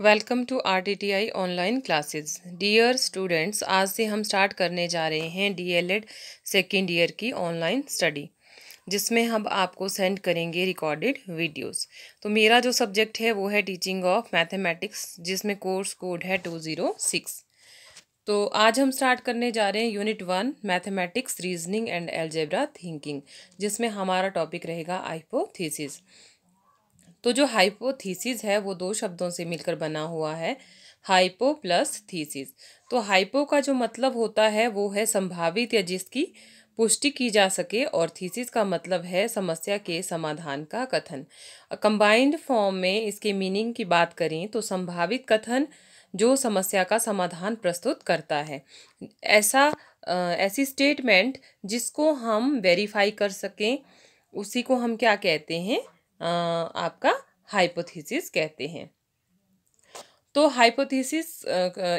Welcome to RTTI online classes. Dear students, आज से हम स्टार्ट करने जा रहे हैं DLED सेकेंड ईयर की ऑनलाइन स्टडी, जिसमें हम आपको सेंड करेंगे रिकॉर्डेड वीडियोस। तो मेरा जो सब्जेक्ट है वो है टीचिंग ऑफ मैथमेटिक्स, जिसमें कोर्स कोड है 206। तो आज हम स्टार्ट करने जा रहे हैं unit 1 mathematics reasoning and algebra thinking, जिसमें हमारा टॉपिक रहेगा हाइपोथेसिस। तो जो हाइपोथीसिस है वो दो शब्दों से मिलकर बना हुआ है, हाइपो प्लस थीसिस। तो हाइपो का जो मतलब होता है वो है संभावित या जिसकी पुष्टि की जा सके, और थीसिस का मतलब है समस्या के समाधान का कथन। कंबाइंड फॉर्म में इसके मीनिंग की बात करें तो संभावित कथन जो समस्या का समाधान प्रस्तुत करता है, ऐसी स्टेटमेंट जिसको हम वेरीफाई कर सकें, उसी को हम क्या कहते हैं, आपका हाइपोथेसिस कहते हैं। तो hypothesis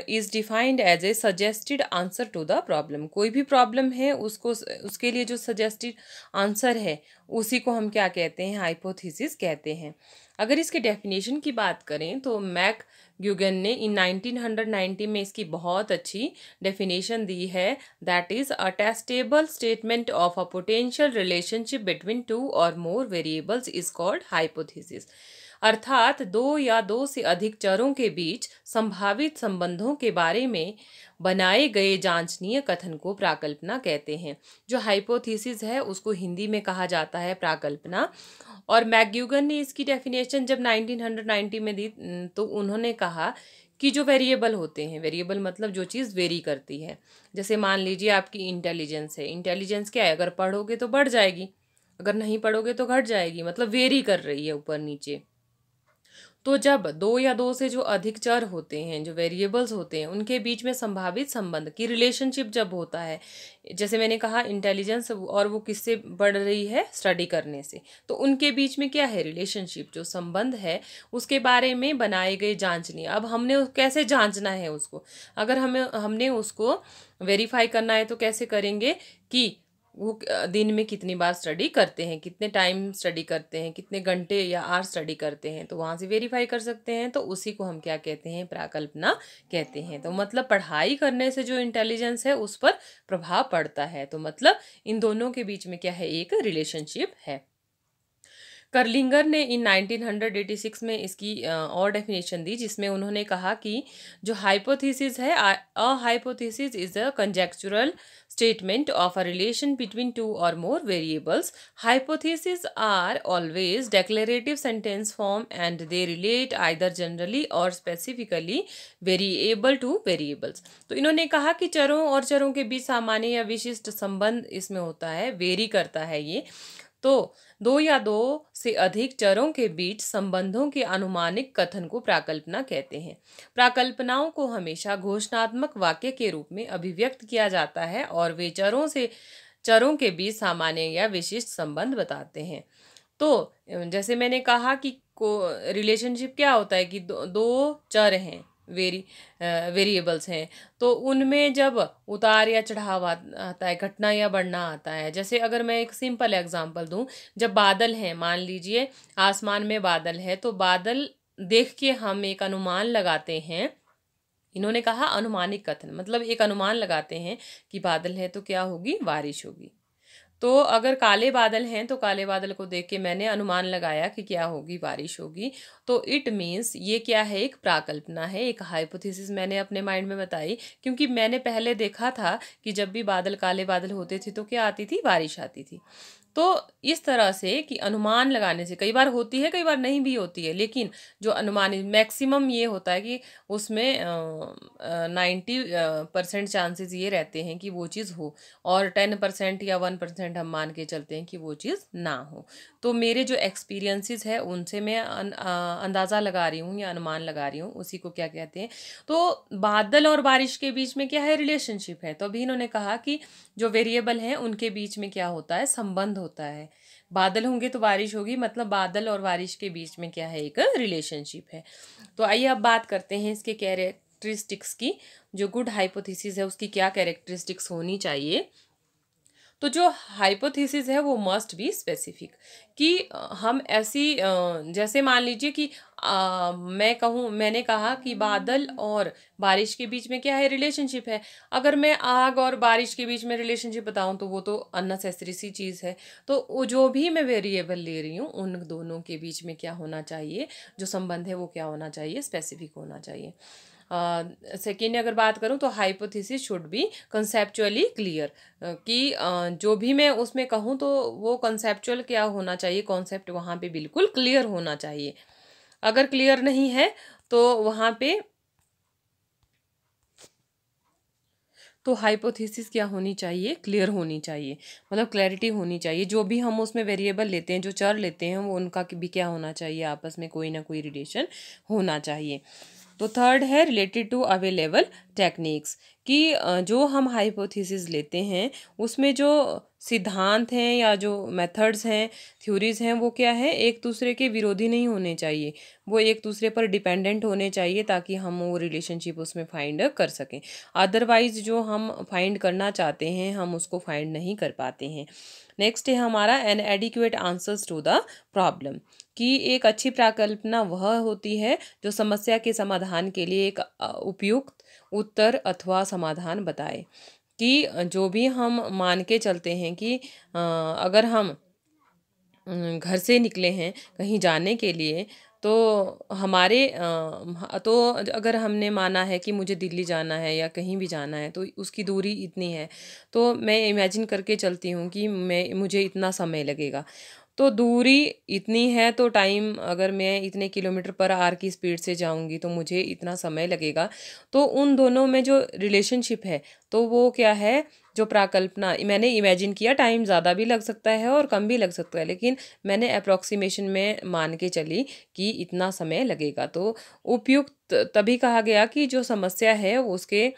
is defined as a suggested answer to the problem. कोई भी प्रॉब्लम है उसको उसके लिए जो सजेस्टेड आंसर है उसी को हम क्या कहते हैं, हाइपोथेसिस कहते हैं। अगर इसके डेफिनेशन की बात करें तो मैक ग्यूगन ने इन 1990 में इसकी बहुत अच्छी डेफिनेशन दी है, that is a testable statement of a potential relationship between two or more variables is called hypothesis. अर्थात दो या दो से अधिक चरों के बीच संभावित संबंधों के बारे में बनाए गए जांचनीय कथन को प्राकल्पना कहते हैं। जो हाइपोथेसिस है उसको हिंदी में कहा जाता है प्राकल्पना। और मैकग्यूगन ने इसकी डेफिनेशन जब 1990 में दी तो उन्होंने कहा कि जो वेरिएबल होते हैं, वेरिएबल मतलब जो चीज़ वेरी करती है, जैसे मान लीजिए आपकी इंटेलिजेंस है। इंटेलिजेंस क्या है, अगर पढ़ोगे तो बढ़ जाएगी, अगर नहीं पढ़ोगे तो घट जाएगी, मतलब वेरी कर रही है ऊपर नीचे। तो जब दो या दो से जो अधिक चर होते हैं, जो वेरिएबल्स होते हैं, उनके बीच में संभावित संबंध की रिलेशनशिप जब होता है, जैसे मैंने कहा इंटेलिजेंस, और वो किससे बढ़ रही है, स्टडी करने से, तो उनके बीच में क्या है, रिलेशनशिप, जो संबंध है उसके बारे में बनाए गए जांचनीय। अब हमने कैसे जांचना है उसको, अगर हमने उसको वेरीफाई करना है तो कैसे करेंगे कि वो दिन में कितनी बार स्टडी करते हैं, कितने टाइम स्टडी करते हैं, कितने घंटे या आवर स्टडी करते हैं, तो वहाँ से वेरीफाई कर सकते हैं। तो उसी को हम क्या कहते हैं, प्राकल्पना कहते हैं। तो मतलब पढ़ाई करने से जो इंटेलिजेंस है उस पर प्रभाव पड़ता है, तो मतलब इन दोनों के बीच में क्या है, एक रिलेशनशिप है। कर्लिंगर ने इन 1986 में इसकी और डेफिनेशन दी, जिसमें उन्होंने कहा कि जो हाइपोथेसिस है, a hypothesis is a conjectural statement of a relation between two or more variables. Hypothesis are always declarative sentence form and they relate either generally or specifically variable to variables. तो इन्होंने कहा कि चरों और चरों के बीच सामान्य या विशिष्ट संबंध इसमें होता है, वेरी करता है ये। तो दो या दो से अधिक चरों के बीच संबंधों के अनुमानिक कथन को प्राकल्पना कहते हैं। प्राकल्पनाओं को हमेशा घोषणात्मक वाक्य के रूप में अभिव्यक्त किया जाता है और वे चरों के बीच सामान्य या विशिष्ट संबंध बताते हैं। तो जैसे मैंने कहा कि रिलेशनशिप क्या होता है कि दो चर हैं, वेरिएबल्स हैं, तो उनमें जब उतार या चढ़ाव आता है, घटना या बढ़ना आता है। जैसे अगर मैं एक सिंपल एग्जांपल दूं, जब बादल हैं, मान लीजिए आसमान में बादल है, तो बादल देख के हम एक अनुमान लगाते हैं। इन्होंने कहा अनुमानिक कथन, मतलब एक अनुमान लगाते हैं कि बादल है तो क्या होगी, बारिश होगी। तो अगर काले बादल हैं तो काले बादल को देख के मैंने अनुमान लगाया कि क्या होगी, बारिश होगी। तो इट मीन्स ये क्या है, एक प्राकल्पना है, एक हाइपोथेसिस मैंने अपने माइंड में बताई, क्योंकि मैंने पहले देखा था कि जब भी बादल काले बादल होते थे तो क्या आती थी, बारिश आती थी। तो इस तरह से कि अनुमान लगाने से कई बार होती है, कई बार नहीं भी होती है, लेकिन जो अनुमानित मैक्सिमम ये होता है कि उसमें 90% चांसेस ये रहते हैं कि वो चीज़ हो, और 10% या 1% हम मान के चलते हैं कि वो चीज़ ना हो। तो मेरे जो एक्सपीरियंसेस है उनसे मैं अंदाज़ा लगा रही हूँ या अनुमान लगा रही हूँ, उसी को क्या कहते हैं। तो बादल और बारिश के बीच में क्या है, रिलेशनशिप है। तो अभी इन्होंने कहा कि जो वेरिएबल हैं उनके बीच में क्या होता है, संबंध होता है। बादल होंगे तो बारिश होगी, मतलब बादल और बारिश के बीच में क्या है, एक रिलेशनशिप है। तो आइए अब बात करते हैं इसके कैरेक्टरिस्टिक्स की। जो गुड हाइपोथेसिस है उसकी क्या कैरेक्टरिस्टिक्स होनी चाहिए। तो जो हाइपोथेसिस है वो मस्ट बी स्पेसिफिक, कि हम ऐसी जैसे मान लीजिए कि मैंने कहा कि बादल और बारिश के बीच में क्या है, रिलेशनशिप है। अगर मैं आग और बारिश के बीच में रिलेशनशिप बताऊं तो वो तो अननेसेसरी सी चीज़ है। तो वो जो भी मैं वेरिएबल ले रही हूँ उन दोनों के बीच में क्या होना चाहिए, जो संबंध है वो क्या होना चाहिए, स्पेसिफिक होना चाहिए। सेकेंड अगर बात करूं तो hypothesis should be conceptually clear, कि जो भी मैं उसमें कहूं तो वो कंसेप्चुअल क्या होना चाहिए, कॉन्सेप्ट वहाँ पे बिल्कुल क्लियर होना चाहिए। अगर क्लियर नहीं है तो वहाँ पे तो हाइपोथेसिस क्या होनी चाहिए, क्लियर होनी चाहिए, मतलब क्लैरिटी होनी चाहिए। जो भी हम उसमें वेरिएबल लेते हैं, जो चर लेते हैं, वो उनका भी क्या होना चाहिए, आपस में कोई ना कोई रिलेशन होना चाहिए। तो थर्ड है रिलेटेड टू अवेलेबल टेक्निक्स, कि जो हम हाइपोथेसिस लेते हैं उसमें जो सिद्धांत हैं या जो मेथड्स हैं, थ्योरीज हैं, वो क्या है, एक दूसरे के विरोधी नहीं होने चाहिए, वो एक दूसरे पर डिपेंडेंट होने चाहिए, ताकि हम वो रिलेशनशिप उसमें फाइंड कर सकें। अदरवाइज जो हम फाइंड करना चाहते हैं हम उसको फाइंड नहीं कर पाते हैं। नेक्स्ट है हमारा an adequate answers to the problem, कि एक अच्छी प्राकल्पना वह होती है जो समस्या के समाधान के लिए एक उपयुक्त उत्तर अथवा समाधान बताए। कि जो भी हम मान के चलते हैं कि अगर हम घर से निकले हैं कहीं जाने के लिए, तो तो अगर हमने माना है कि मुझे दिल्ली जाना है या कहीं भी जाना है तो उसकी दूरी इतनी है, तो मैं इमेजिन करके चलती हूँ कि मुझे इतना समय लगेगा। तो दूरी इतनी है तो टाइम, अगर मैं इतने किलोमीटर पर आवर की स्पीड से जाऊंगी तो मुझे इतना समय लगेगा। तो उन दोनों में जो रिलेशनशिप है तो वो क्या है, जो प्राकल्पना मैंने इमेजिन किया, टाइम ज़्यादा भी लग सकता है और कम भी लग सकता है, लेकिन मैंने अप्रोक्सीमेशन में मान के चली कि इतना समय लगेगा। तो उपयुक्त तभी कहा गया कि जो समस्या है उसके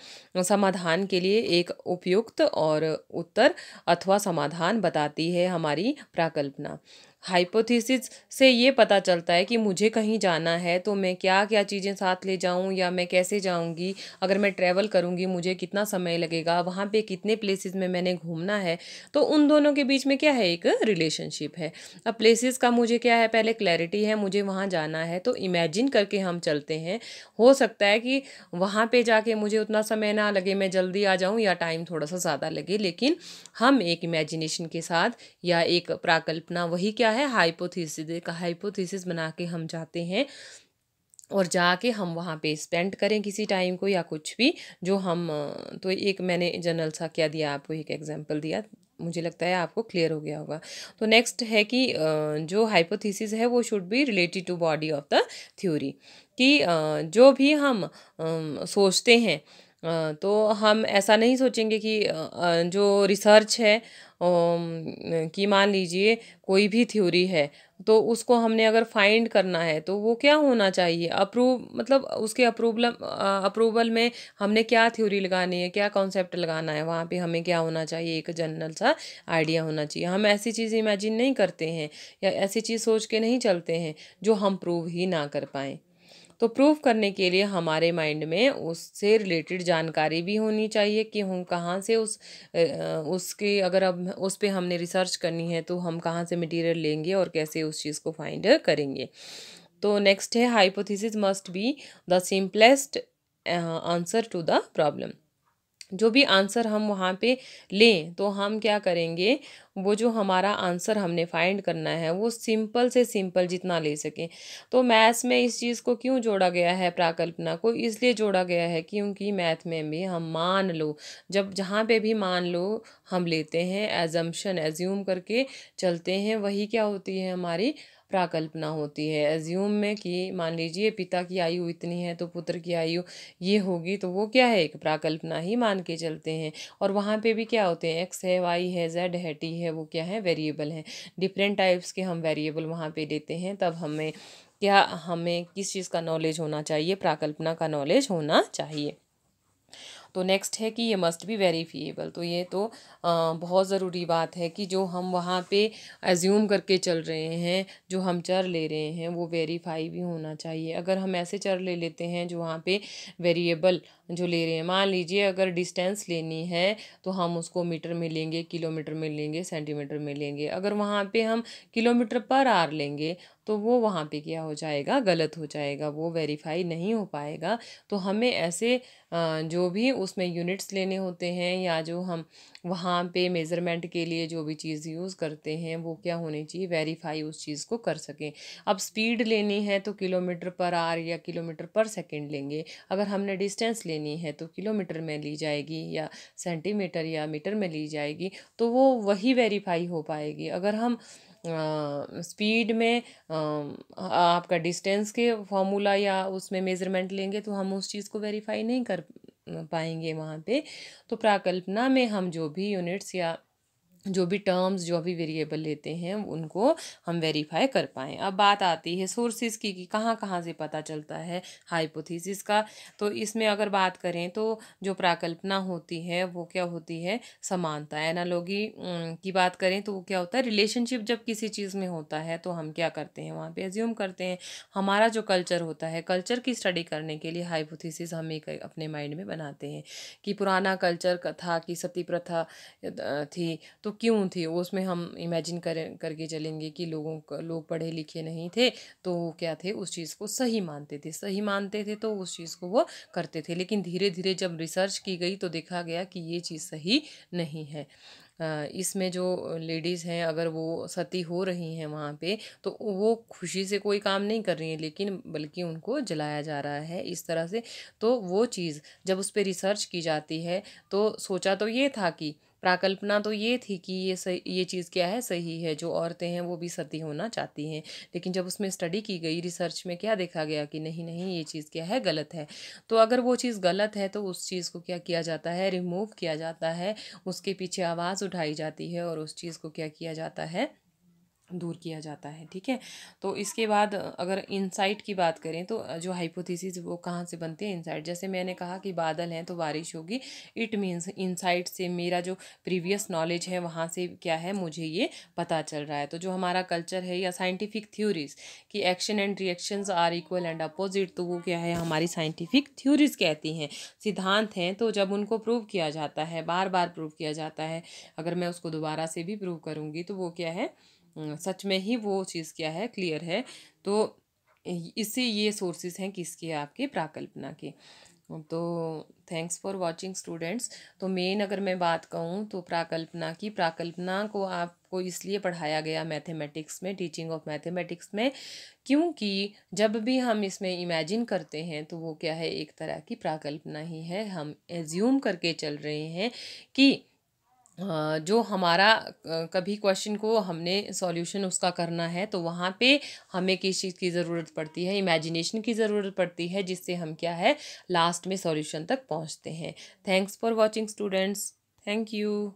समाधान के लिए एक उपयुक्त और उत्तर अथवा समाधान बताती है हमारी प्राकल्पना। हाइपोथेसिस से ये पता चलता है कि मुझे कहीं जाना है तो मैं क्या क्या चीज़ें साथ ले जाऊं या मैं कैसे जाऊंगी, अगर मैं ट्रैवल करूंगी मुझे कितना समय लगेगा, वहाँ पे कितने प्लेसेस में मैंने घूमना है। तो उन दोनों के बीच में क्या है, एक रिलेशनशिप है। अब प्लेसेस का मुझे क्या है, पहले क्लैरिटी है, मुझे वहाँ जाना है तो इमेजिन करके हम चलते हैं। हो सकता है कि वहाँ पे जाके मुझे उतना समय ना लगे, मैं जल्दी आ जाऊँ या टाइम थोड़ा सा ज़्यादा लगे, लेकिन हम एक इमेजिनेशन के साथ या एक प्राकल्पना, वही क्या है, हाइपोथेसिस, एक हाइपोथेसिस बना के हम जाते हैं और जाके हम वहाँ पे स्पेंड करें किसी टाइम को या कुछ भी जो हम तो एक मैंने जनरल सा क्या दिया, आपको एक एग्जांपल दिया, मुझे लगता है आपको क्लियर हो गया होगा। तो नेक्स्ट है कि जो हाइपोथेसिस है वो should be related to body of the theory, कि जो भी हम सोचते हैं तो हम ऐसा नहीं सोचेंगे कि जो रिसर्च है कि मान लीजिए कोई भी थ्योरी है तो उसको हमने अगर फाइंड करना है तो वो क्या होना चाहिए, मतलब उसके अप्रूवल में हमने क्या थ्योरी लगानी है, क्या कॉन्सेप्ट लगाना है, वहाँ पे हमें क्या होना चाहिए, एक जनरल सा आइडिया होना चाहिए। हम ऐसी चीज़ इमेजिन नहीं करते हैं या ऐसी चीज़ सोच के नहीं चलते हैं जो हम प्रूव ही ना कर पाएँ। तो प्रूव करने के लिए हमारे माइंड में उससे रिलेटेड जानकारी भी होनी चाहिए कि हम कहाँ से उसके, अगर अब उस पे हमने रिसर्च करनी है तो हम कहाँ से मटेरियल लेंगे और कैसे उस चीज़ को फाइंड करेंगे। तो नेक्स्ट है hypothesis must be the simplest answer to the problem. जो भी आंसर हम वहाँ पे लें तो हम क्या करेंगे, वो जो हमारा आंसर हमने फाइंड करना है वो सिंपल से सिंपल जितना ले सकें। तो मैथ्स में इस चीज़ को क्यों जोड़ा गया है, प्राकल्पना को इसलिए जोड़ा गया है क्योंकि मैथ में भी हम मान लो, जब जहाँ पे भी मान लो हम लेते हैं, एजम्पशन एज्यूम करके चलते हैं, वही क्या होती है, हमारी प्राकल्पना होती है। एज्यूम में कि मान लीजिए पिता की आयु इतनी है तो पुत्र की आयु ये होगी, तो वो क्या है, एक प्राकल्पना ही मान के चलते हैं। और वहाँ पे भी क्या होते हैं, एक्स है, वाई है, जेड है, टी है, वो क्या है, वेरिएबल हैं। डिफरेंट टाइप्स के हम वेरिएबल वहाँ पे देते हैं, तब हमें किस चीज़ का नॉलेज होना चाहिए, प्राकल्पना का नॉलेज होना चाहिए। तो नेक्स्ट है कि ये मस्ट बी वेरीफिएबल। तो ये तो बहुत ज़रूरी बात है कि जो हम वहाँ पे एज्यूम करके चल रहे हैं, जो हम चर ले रहे हैं वो वेरीफाई भी होना चाहिए। अगर हम ऐसे चर ले लेते हैं जो वहाँ पे वेरिएबल जो ले रहे हैं, मान लीजिए अगर डिस्टेंस लेनी है तो हम उसको मीटर में लेंगे, किलोमीटर में लेंगे, सेंटीमीटर में लेंगे। अगर वहाँ पे हम किलोमीटर पर आवर लेंगे तो वो वहाँ पे क्या हो जाएगा, गलत हो जाएगा, वो वेरीफाई नहीं हो पाएगा। तो हमें ऐसे जो भी उसमें यूनिट्स लेने होते हैं या जो हम वहाँ पे मेज़रमेंट के लिए जो भी चीज़ यूज़ करते हैं वो क्या होनी चाहिए, वेरीफाई उस चीज़ को कर सकें। अब स्पीड लेनी है तो किलोमीटर पर आवर या किलोमीटर पर सेकंड लेंगे। अगर हमने डिस्टेंस लेनी है तो किलोमीटर में ली जाएगी या सेंटीमीटर या मीटर में ली जाएगी, तो वो वही वेरीफाई हो पाएगी। अगर हम स्पीड में आपका डिस्टेंस के फॉर्मूला या उसमें मेज़रमेंट लेंगे तो हम उस चीज़ को वेरीफाई नहीं कर पाएंगे वहाँ पे। तो प्राकल्पना में हम जो भी यूनिट्स या जो भी टर्म्स, जो भी वेरिएबल लेते हैं उनको हम वेरीफाई कर पाएँ। अब बात आती है सोर्सेज की कि कहाँ कहाँ से पता चलता है हाइपोथेसिस का। तो इसमें अगर बात करें तो जो प्राकल्पना होती है वो क्या होती है, समानता। एनालॉजी की बात करें तो वो क्या होता है, रिलेशनशिप जब किसी चीज़ में होता है तो हम क्या करते हैं, वहाँ पे एज्यूम करते हैं। हमारा जो कल्चर होता है, कल्चर की स्टडी करने के लिए हाइपोथेसिस हम एक अपने माइंड में बनाते हैं कि पुराना कल्चर था कि सती प्रथा थी तो क्यों थी, उसमें हम इमेजिन करके चलेंगे कि लोग पढ़े लिखे नहीं थे तो वो क्या थे, उस चीज़ को सही मानते थे तो उस चीज़ को वो करते थे। लेकिन धीरे धीरे जब रिसर्च की गई तो देखा गया कि ये चीज़ सही नहीं है। इसमें जो लेडीज़ हैं अगर वो सती हो रही हैं वहाँ पे तो वो खुशी से कोई काम नहीं कर रही हैं, लेकिन बल्कि उनको जलाया जा रहा है इस तरह से। तो वो चीज़ जब उस पर रिसर्च की जाती है तो सोचा तो ये था कि प्राकल्पना तो ये थी कि ये सही, ये चीज़ क्या है, सही है, जो औरतें हैं वो भी सती होना चाहती हैं। लेकिन जब उसमें स्टडी की गई, रिसर्च में क्या देखा गया कि नहीं नहीं ये चीज़ क्या है, गलत है। तो अगर वो चीज़ गलत है तो उस चीज़ को क्या किया जाता है, रिमूव किया जाता है, उसके पीछे आवाज़ उठाई जाती है और उस चीज़ को क्या किया जाता है, दूर किया जाता है। ठीक है। तो इसके बाद अगर इनसाइट की बात करें तो जो हाइपोथेसिस वो कहाँ से बनते हैं, इनसाइट। जैसे मैंने कहा कि बादल हैं तो बारिश होगी, इट मीन्स इनसाइट से मेरा जो प्रीवियस नॉलेज है वहाँ से क्या है, मुझे ये पता चल रहा है। तो जो हमारा कल्चर है या साइंटिफिक थ्योरीज कि action and reactions are equal and opposite, तो वो क्या है, हमारी साइंटिफिक थ्योरीज कहती हैं, सिद्धांत हैं। तो जब उनको प्रूव किया जाता है, बार बार प्रूव किया जाता है, अगर मैं उसको दोबारा से भी प्रूव करूँगी तो वो क्या है, सच में ही वो चीज़ क्या है, क्लियर है। तो इससे ये सोर्सेज हैं किसके, आपके प्राकल्पना के। तो थैंक्स फॉर वाचिंग स्टूडेंट्स। तो मेन अगर मैं बात कहूँ तो प्राकल्पना की, प्राकल्पना को आपको इसलिए पढ़ाया गया मैथमेटिक्स में, टीचिंग ऑफ मैथमेटिक्स में, क्योंकि जब भी हम इसमें इमेजिन करते हैं तो वो क्या है, एक तरह की प्राकल्पना ही है। हम एज्यूम करके चल रहे हैं कि जो हमारा कभी क्वेश्चन को हमने सॉल्यूशन उसका करना है तो वहाँ पे हमें किस चीज़ की ज़रूरत पड़ती है, इमेजिनेशन की ज़रूरत पड़ती है, जिससे हम क्या है, लास्ट में सॉल्यूशन तक पहुँचते हैं। Thanks for watching students. Thank you.